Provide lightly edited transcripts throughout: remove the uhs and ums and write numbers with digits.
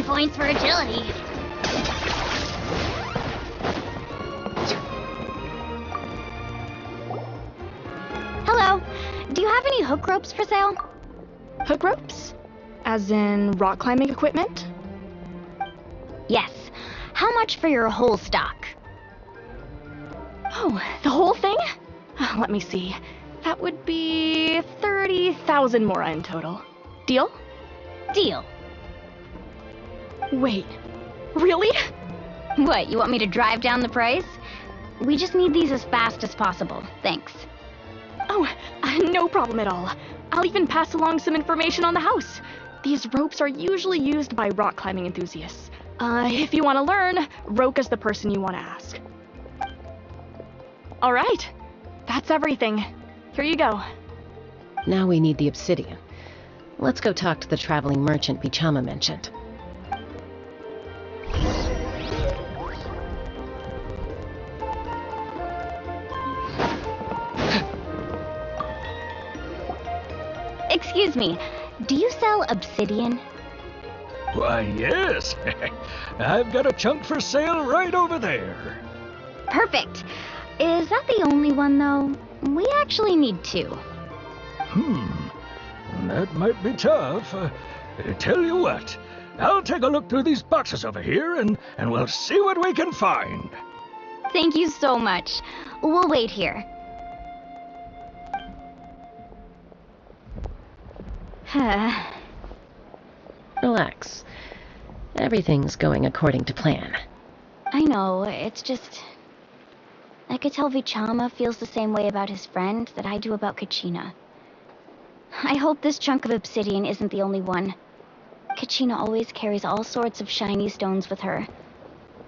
Points for agility. Hello. Do you have any hook ropes for sale? Hook ropes? As in rock climbing equipment? Yes. How much for your whole stock? Oh, the whole thing? Let me see. That would be 30,000 mora in total. Deal? Deal. Wait, really? What, you want me to drive down the price? We just need these as fast as possible. Thanks. Oh, no problem at all. I'll even pass along some information on the house. These ropes are usually used by rock climbing enthusiasts. If you want to learn, Roka's the person you want to ask. All right, that's everything. Here you go. Now we need the obsidian. Let's go talk to the traveling merchant Bichama mentioned. Excuse me, do you sell obsidian? Why, yes. I've got a chunk for sale right over there. Perfect. Is that the only one, though? We actually need two. That might be tough. Tell you what, I'll take a look through these boxes over here, and we'll see what we can find. Thank you so much. We'll wait here. Relax. Everything's going according to plan. I know, it's just... I could tell Vichama feels the same way about his friend that I do about Kachina. I hope this chunk of obsidian isn't the only one. Kachina always carries all sorts of shiny stones with her.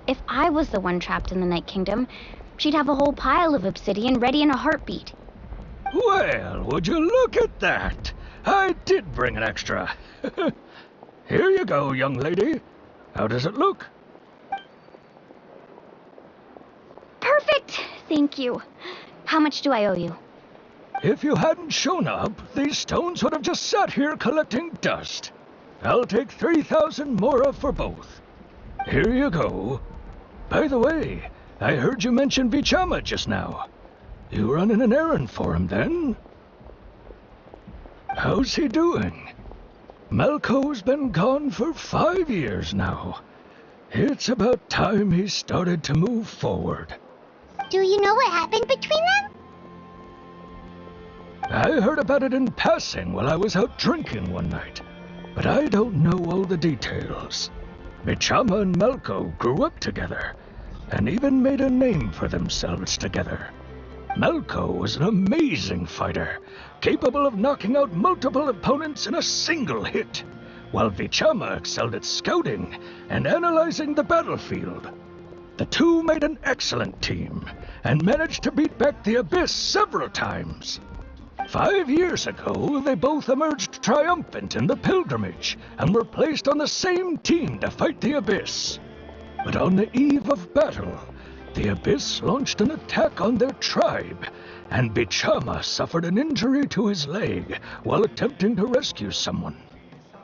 If I was the one trapped in the Night Kingdom, she'd have a whole pile of obsidian ready in a heartbeat. Well, would you look at that? I did bring an extra. Here you go, young lady. How does it look? Perfect! Thank you. How much do I owe you? If you hadn't shown up, these stones would have just sat here collecting dust. I'll take 3,000 mora for both. Here you go. By the way, I heard you mention Vichama just now. You running an errand for him, then? How's he doing? Malco's been gone for 5 years now. It's about time he started to move forward. Do you know what happened between them? I heard about it in passing while I was out drinking one night, but I don't know all the details. Vichama and Malco grew up together, and even made a name for themselves together. Malco was an amazing fighter, capable of knocking out multiple opponents in a single hit, while Vichama excelled at scouting and analyzing the battlefield. The two made an excellent team, and managed to beat back the Abyss several times. 5 years ago, they both emerged triumphant in the pilgrimage, and were placed on the same team to fight the Abyss. But on the eve of battle, the Abyss launched an attack on their tribe, and Bichama suffered an injury to his leg while attempting to rescue someone.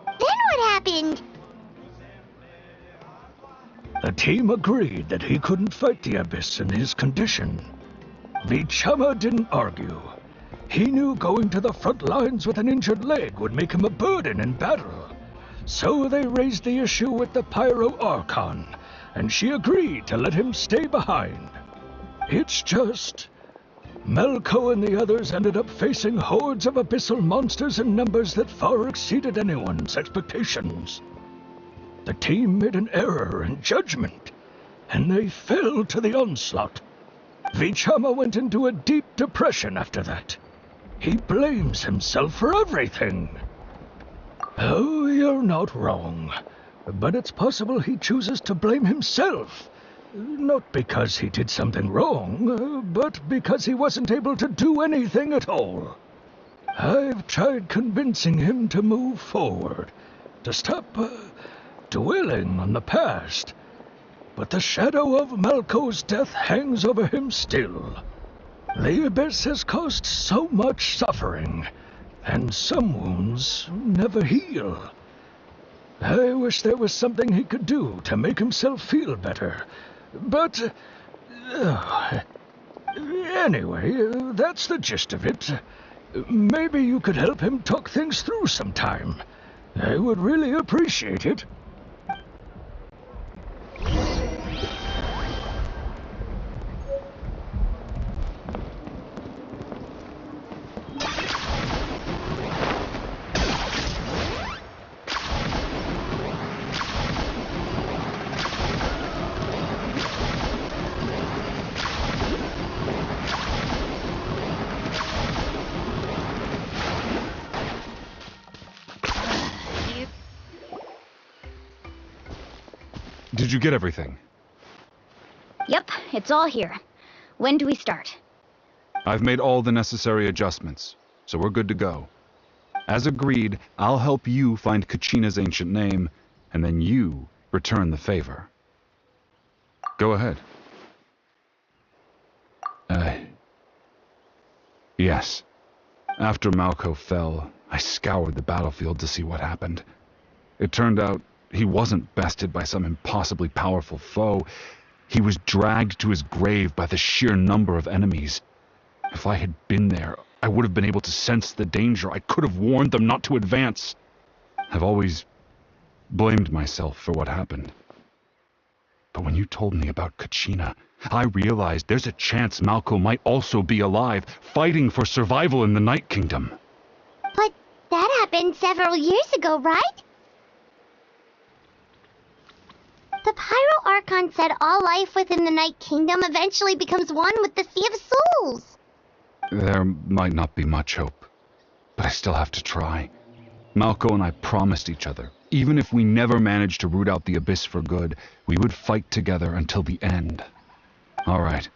Then what happened? The team agreed that he couldn't fight the Abyss in his condition. Bichama didn't argue. He knew going to the front lines with an injured leg would make him a burden in battle. So they raised the issue with the Pyro Archon, and she agreed to let him stay behind. It's just... Malco and the others ended up facing hordes of abyssal monsters in numbers that far exceeded anyone's expectations. The team made an error in judgment, and they fell to the onslaught. Vichama went into a deep depression after that. He blames himself for everything. Oh, you're not wrong. But it's possible he chooses to blame himself. Not because he did something wrong, but because he wasn't able to do anything at all. I've tried convincing him to move forward, to stop dwelling on the past. But the shadow of Malco's death hangs over him still. The Abyss has caused so much suffering, and some wounds never heal. I wish there was something he could do to make himself feel better. But... anyway, that's the gist of it. Maybe you could help him talk things through sometime. I would really appreciate it. Did you get everything? Yep, it's all here. When do we start? I've made all the necessary adjustments, so we're good to go. As agreed, I'll help you find Kachina's ancient name, and then you return the favor. Go ahead. Yes. After Malco fell, I scoured the battlefield to see what happened. It turned out he wasn't bested by some impossibly powerful foe. He was dragged to his grave by the sheer number of enemies. If I had been there, I would have been able to sense the danger. I could have warned them not to advance. I've always blamed myself for what happened. But when you told me about Kachina, I realized there's a chance Malco might also be alive, fighting for survival in the Night Kingdom. But that happened several years ago, right? The Pyro Archon said all life within the Night Kingdom eventually becomes one with the Sea of Souls. There might not be much hope, but I still have to try. Malco and I promised each other, even if we never managed to root out the Abyss for good, we would fight together until the end. All right,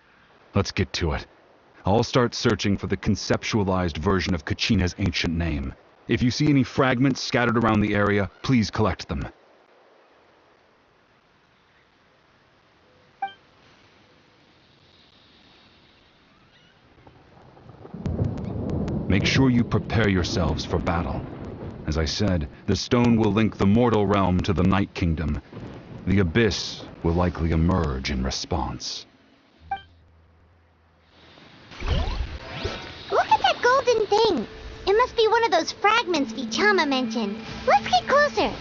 let's get to it. I'll start searching for the conceptualized version of Kachina's ancient name. If you see any fragments scattered around the area, please collect them. Make sure you prepare yourselves for battle. As I said, the stone will link the mortal realm to the Night Kingdom. The Abyss will likely emerge in response. Look at that golden thing. It must be one of those fragments Vichama mentioned. Let's get closer.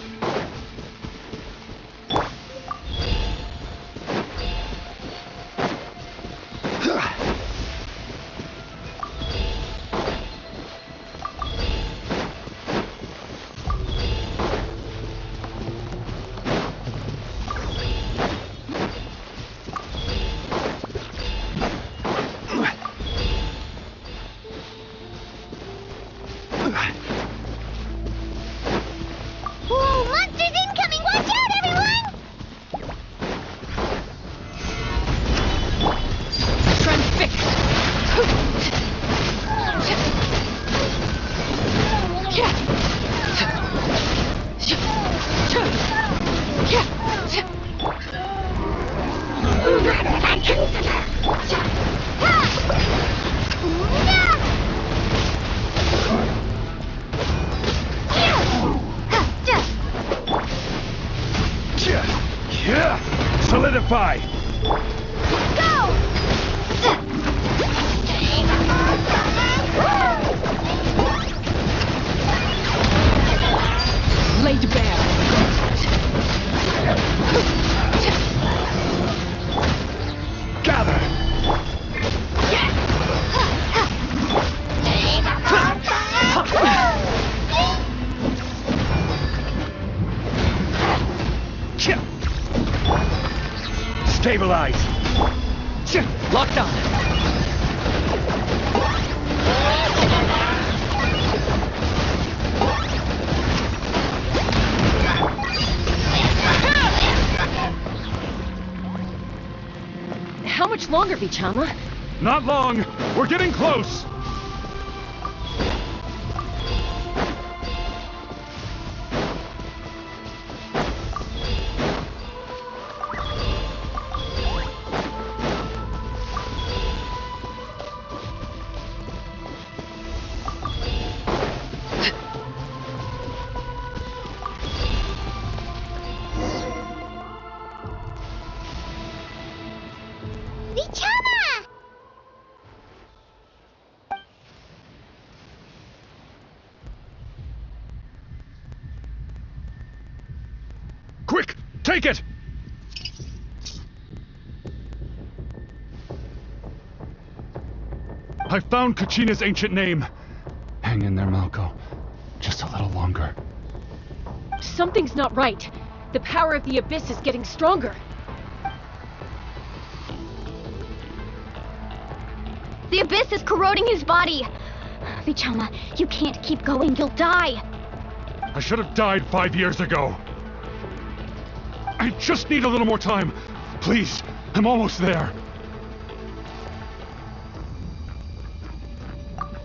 Whoa, monsters incoming! Watch out, everyone! Transfixed! Solidify! Laid bare. Gather! Stabilize! Locked on. How much longer, Vichama? Not long! We're getting close! Vichama! Quick! Take it! I found Kachina's ancient name. Hang in there, Malco. Just a little longer. Something's not right. The power of the Abyss is getting stronger. The Abyss is corroding his body. Vichama, you can't keep going. You'll die. I should have died 5 years ago. I just need a little more time. Please, I'm almost there.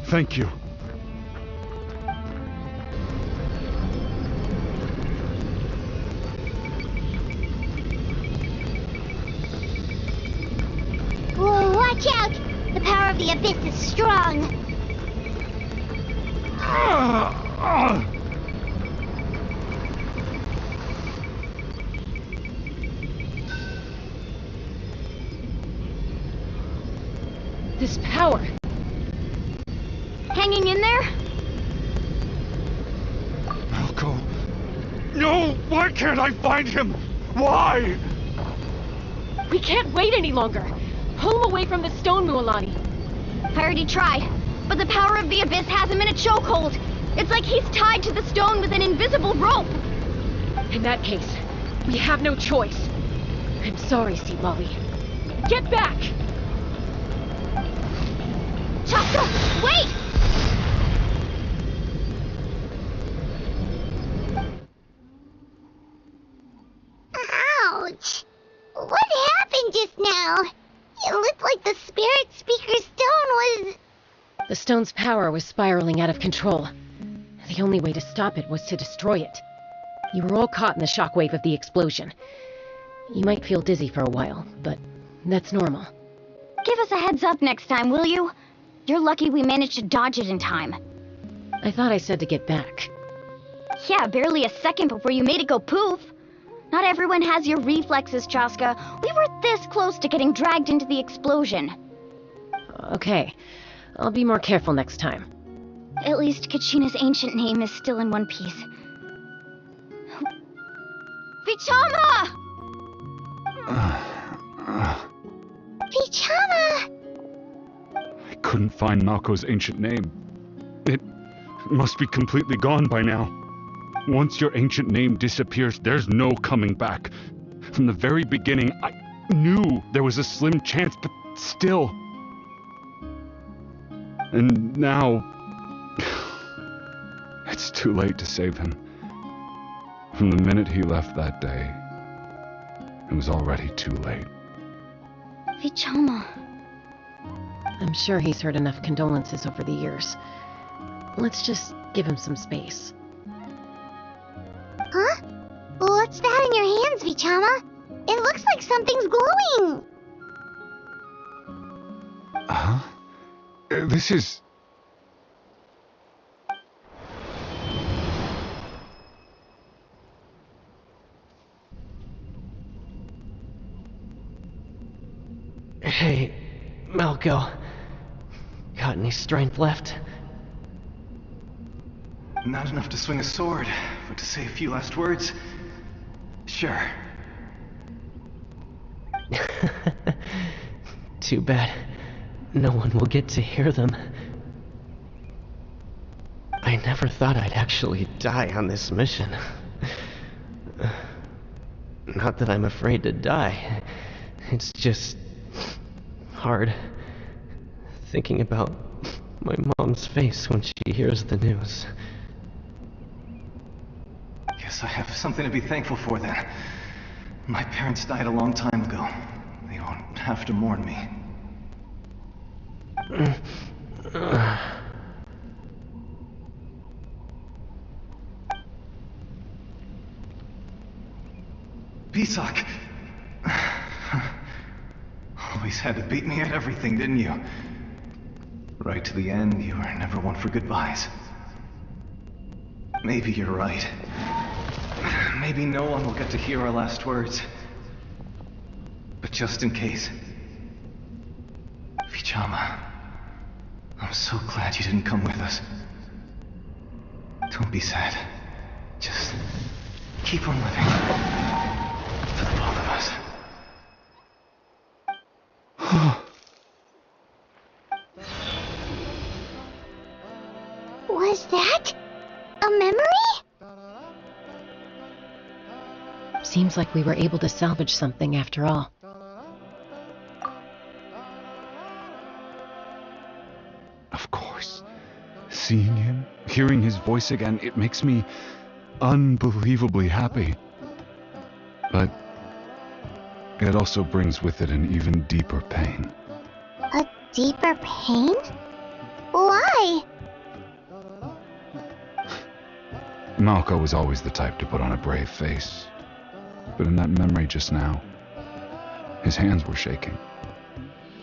Thank you. Whoa, watch out! The power of the Abyss is strong. This power. Hanging in there? Malco. No! Why can't I find him? Why? We can't wait any longer. Pull him away from the stone, Mualani. I already tried, but the power of the Abyss has him in a chokehold. It's like he's tied to the stone with an invisible rope. In that case, we have no choice. I'm sorry, Sea Molly. Get back! Chaska, wait! Ouch! What happened just now? It looked like the Spirit Speaker's stone was... The stone's power was spiraling out of control. The only way to stop it was to destroy it. You were all caught in the shockwave of the explosion. You might feel dizzy for a while, but that's normal. Give us a heads up next time, will you? You're lucky we managed to dodge it in time. I thought I said to get back. Yeah, barely a second before you made it go poof. Not everyone has your reflexes, Chaska. We were this close to getting dragged into the explosion. Okay, I'll be more careful next time. At least Kachina's ancient name is still in one piece. Vichama! Vichama! I couldn't find Malco's ancient name. It must be completely gone by now. Once your ancient name disappears, there's no coming back. From the very beginning, I knew there was a slim chance, but still. And now... it's too late to save him. From the minute he left that day, it was already too late. Vichama. I'm sure he's heard enough condolences over the years. Let's just give him some space. Huh? What's that in your hands, Vichama? It looks like something's glowing! Huh? This is... Hey, Malco. Got any strength left? Not enough to swing a sword, but to say a few last words? Sure. Too bad. No one will get to hear them. I never thought I'd actually die on this mission. Not that I'm afraid to die. It's just... hard. Thinking about my mom's face when she hears the news. Guess I have something to be thankful for then. My parents died a long time ago. They won't have to mourn me. Pisak! Always had to beat me at everything, didn't you? Right to the end, you were never one for goodbyes. Maybe you're right. Maybe no one will get to hear our last words. But just in case... Vichama, I'm so glad you didn't come with us. Don't be sad. Just keep on living. For the both of us. Was that a memory? Seems like we were able to salvage something after all. Of course. Seeing him, hearing his voice again, it makes me unbelievably happy. But it also brings with it an even deeper pain. A deeper pain? Why? Malco was always the type to put on a brave face. But in that memory just now, his hands were shaking,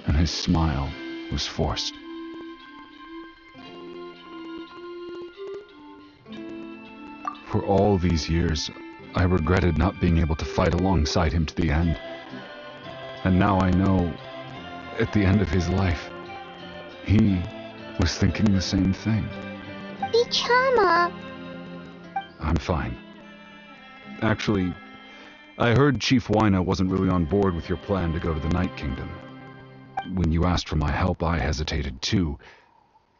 and his smile was forced. For all these years, I regretted not being able to fight alongside him to the end. And now I know, at the end of his life, he was thinking the same thing. Vichama! I'm fine. Actually, I heard Chief Wyna wasn't really on board with your plan to go to the Night Kingdom. When you asked for my help, I hesitated too.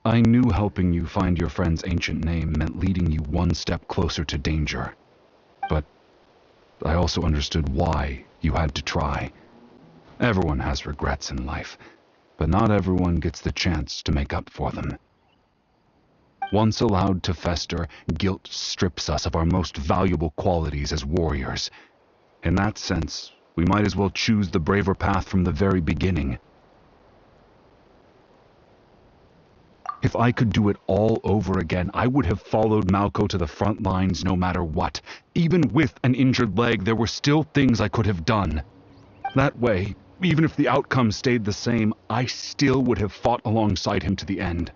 I knew helping you find your friend's ancient name meant leading you one step closer to danger. But I also understood why you had to try. Everyone has regrets in life, but not everyone gets the chance to make up for them. Once allowed to fester, guilt strips us of our most valuable qualities as warriors. In that sense, we might as well choose the braver path from the very beginning. If I could do it all over again, I would have followed Malco to the front lines no matter what. Even with an injured leg, there were still things I could have done. That way, even if the outcome stayed the same, I still would have fought alongside him to the end.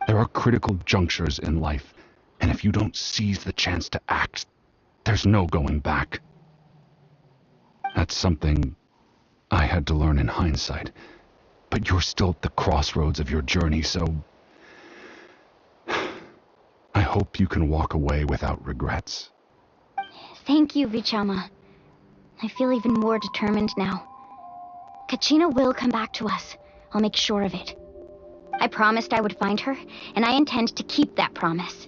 There are critical junctures in life, and if you don't seize the chance to act, there's no going back. That's something I had to learn in hindsight, but you're still at the crossroads of your journey, so I hope you can walk away without regrets. Thank you, Vichama. I feel even more determined now. Kachina will come back to us. I'll make sure of it. I promised I would find her, and I intend to keep that promise.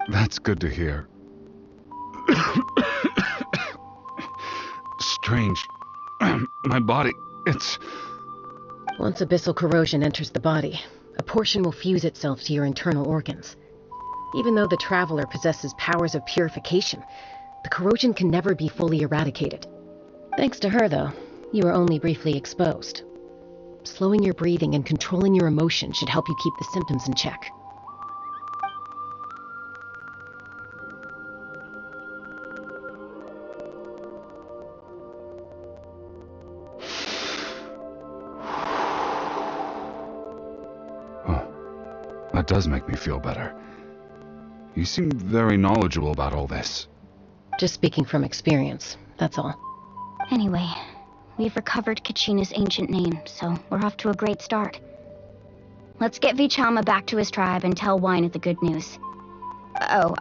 That's good to hear. Strange. My body, it's... Once abyssal corrosion enters the body, a portion will fuse itself to your internal organs. Even though the Traveler possesses powers of purification, the corrosion can never be fully eradicated. Thanks to her, though, you were only briefly exposed. Slowing your breathing and controlling your emotions should help you keep the symptoms in check. Oh, that does make me feel better. You seem very knowledgeable about all this. Just speaking from experience, that's all. Anyway, we've recovered Kachina's ancient name, so we're off to a great start. Let's get Vichama back to his tribe and tell Wyna the good news. Oh,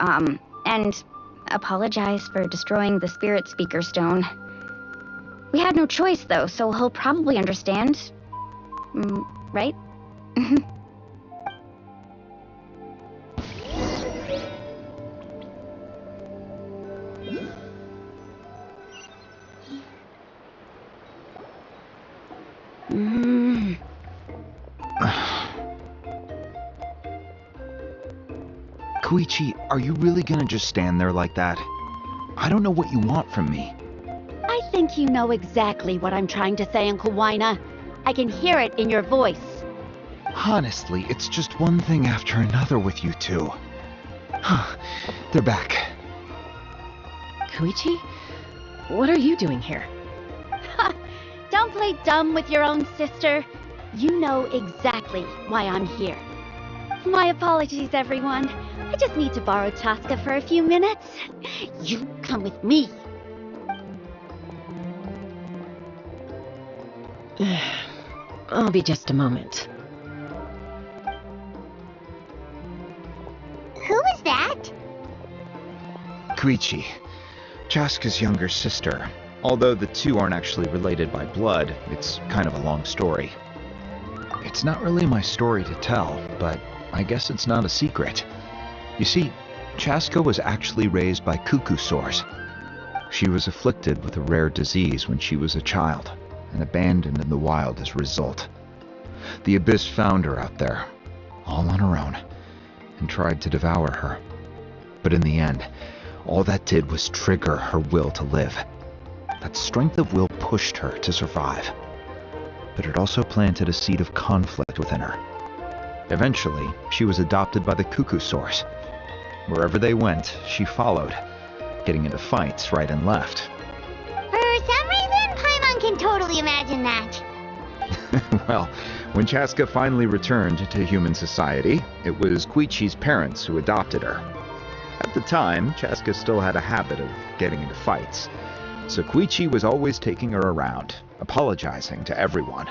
and apologize for destroying the Spirit Speaker Stone. We had no choice, though, so he'll probably understand. Right? Koichi, are you really gonna just stand there like that? I don't know what you want from me. Are think you know exactly what I'm trying to say, Uncle Wina. I can hear it in your voice. Honestly, it's just one thing after another with you two. They're back. Koichi? What are you doing here? Don't play dumb with your own sister. You know exactly why I'm here. My apologies, everyone. I just need to borrow Chaska for a few minutes. You come with me. I'll be just a moment. Who is that? Koichi, Chaska's younger sister. Although the two aren't actually related by blood, it's kind of a long story. It's not really my story to tell, but I guess it's not a secret. You see, Chaska was actually raised by cuckoo sores. She was afflicted with a rare disease when she was a child, and abandoned in the wild as a result. The Abyss found her out there, all on her own, and tried to devour her. But in the end, all that did was trigger her will to live. That strength of will pushed her to survive, but it also planted a seed of conflict within her. Eventually, she was adopted by the cuckoo source. Wherever they went, she followed, getting into fights right and left. For some reason, Paimon can totally imagine that. Well, when Chaska finally returned to human society, it was Koichi's parents who adopted her. At the time, Chaska still had a habit of getting into fights, so Koichi was always taking her around, apologizing to everyone.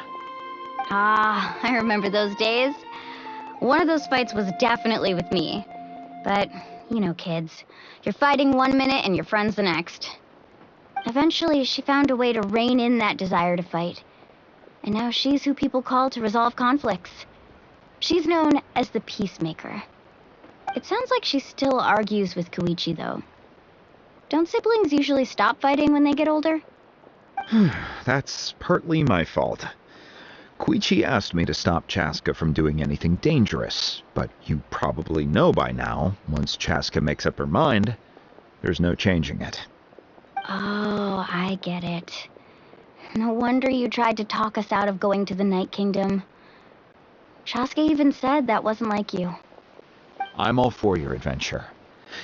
Ah, I remember those days. One of those fights was definitely with me. But, you know, kids. You're fighting one minute and your friend's the next. Eventually, she found a way to rein in that desire to fight. And now she's who people call to resolve conflicts. She's known as the Peacemaker. It sounds like she still argues with Koichi, though. Don't siblings usually stop fighting when they get older? That's partly my fault. Koichi asked me to stop Chaska from doing anything dangerous, but you probably know by now, once Chaska makes up her mind, there's no changing it. Oh, I get it. No wonder you tried to talk us out of going to the Night Kingdom. Chaska even said that wasn't like you. I'm all for your adventure.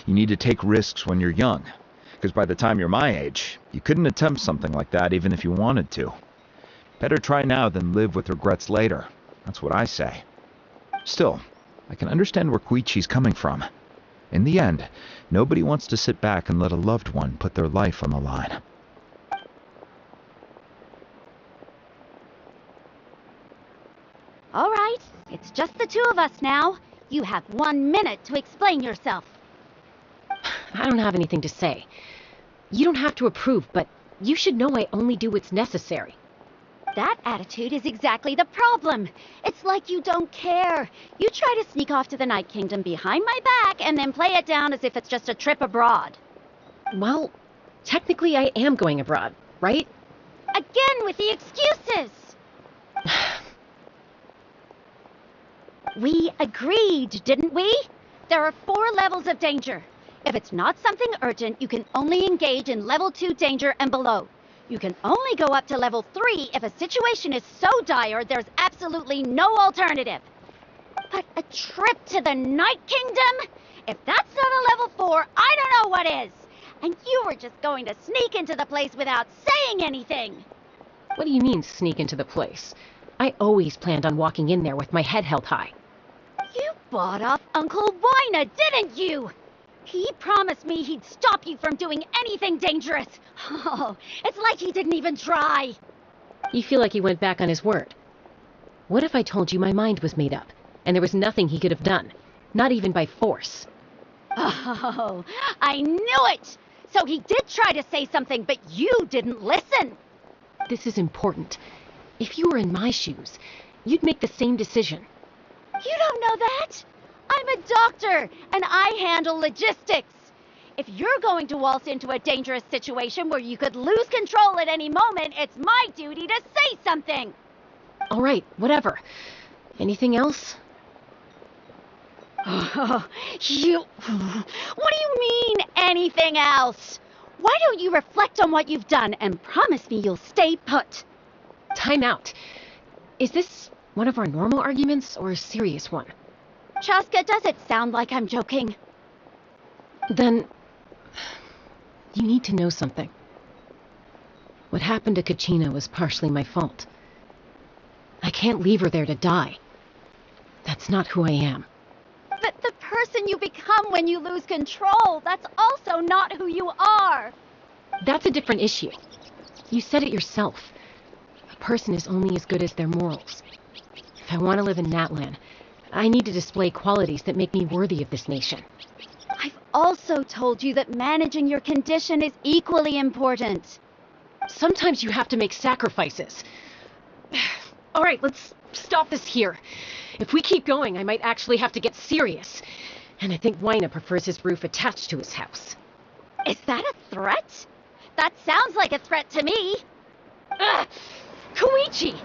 You need to take risks when you're young, because by the time you're my age, you couldn't attempt something like that even if you wanted to. Better try now than live with regrets later. That's what I say. Still, I can understand where Koichi's coming from. In the end, nobody wants to sit back and let a loved one put their life on the line. All right, it's just the two of us now. You have 1 minute to explain yourself. I don't have anything to say. You don't have to approve, but you should know I only do what's necessary. That attitude is exactly the problem. It's like you don't care. You try to sneak off to the Night Kingdom behind my back and then play it down as if it's just a trip abroad. Well, technically I am going abroad, right? Again with the excuses! We agreed, didn't we? There are 4 levels of danger. If it's not something urgent, you can only engage in level 2 danger and below. You can only go up to level 3 if a situation is so dire there's absolutely no alternative. But a trip to the Night Kingdom? If that's not a level 4, I don't know what is. And you were just going to sneak into the place without saying anything. What do you mean, sneak into the place? I always planned on walking in there with my head held high. You bought off Uncle Wina, didn't you? He promised me he'd stop you from doing anything dangerous. Oh, it's like he didn't even try. You feel like he went back on his word. What if I told you my mind was made up, and there was nothing he could have done? Not even by force. Oh, I knew it! So he did try to say something, but you didn't listen. This is important. If you were in my shoes, you'd make the same decision. You don't know that? I'm a doctor, and I handle logistics. If you're going to waltz into a dangerous situation where you could lose control at any moment, it's my duty to say something. All right, whatever. Anything else? Oh, you... What do you mean, anything else? Why don't you reflect on what you've done and promise me you'll stay put? Time out. Is this one of our normal arguments or a serious one? Chaska, does it sound like I'm joking? Then you need to know something. What happened to Kachina was partially my fault. I can't leave her there to die. That's not who I am. But the person you become when you lose control, that's also not who you are. That's a different issue. You said it yourself. A person is only as good as their morals. If I want to live in Natlan, I need to display qualities that make me worthy of this nation. I've also told you that managing your condition is equally important. Sometimes you have to make sacrifices. All right, let's stop this here. If we keep going, I might actually have to get serious. And I think Waina prefers his roof attached to his house. Is that a threat? That sounds like a threat to me. Koichi!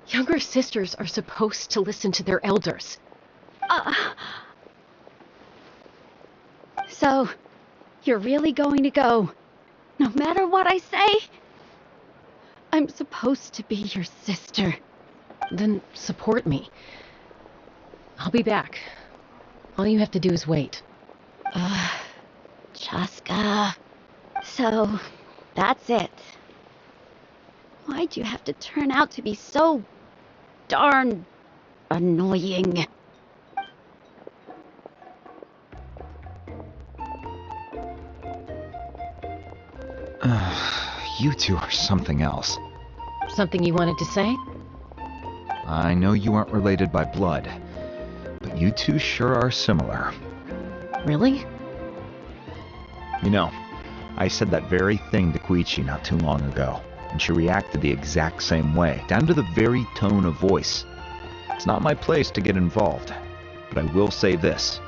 Younger sisters are supposed to listen to their elders. So, you're really going to go, no matter what I say? I'm supposed to be your sister. Then support me. I'll be back. All you have to do is wait. Chaska. So, that's it. Why'd you have to turn out to be so darn annoying? You two are something else. Something you wanted to say? I know you aren't related by blood, but you two sure are similar. Really? You know, I said that very thing to Koichi not too long ago, and she reacted the exact same way, down to the very tone of voice. It's not my place to get involved, but I will say this.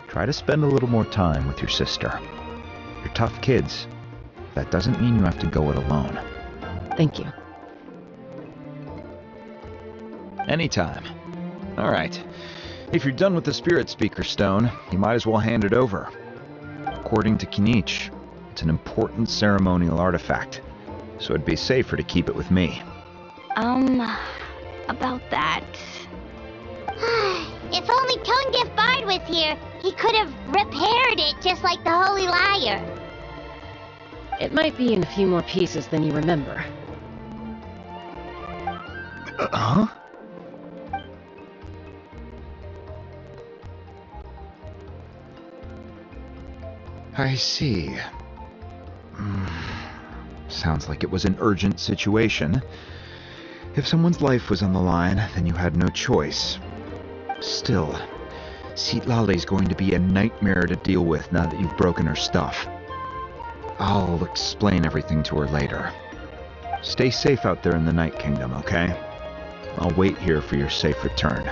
Try to spend a little more time with your sister. You're tough kids. That doesn't mean you have to go it alone. Thank you. Anytime. Alright. If you're done with the Spirit Speaker Stone, you might as well hand it over. According to Kinich, it's an important ceremonial artifact, so it'd be safer to keep it with me. About that. If only Tone Bard was here, he could have repaired it just like the Holy Liar. It might be in a few more pieces than you remember. Huh? I see. Sounds like it was an urgent situation. If someone's life was on the line, then you had no choice. Still, Citlali's going to be a nightmare to deal with now that you've broken her stuff. I'll explain everything to her later. Stay safe out there in the Night Kingdom, okay? I'll wait here for your safe return.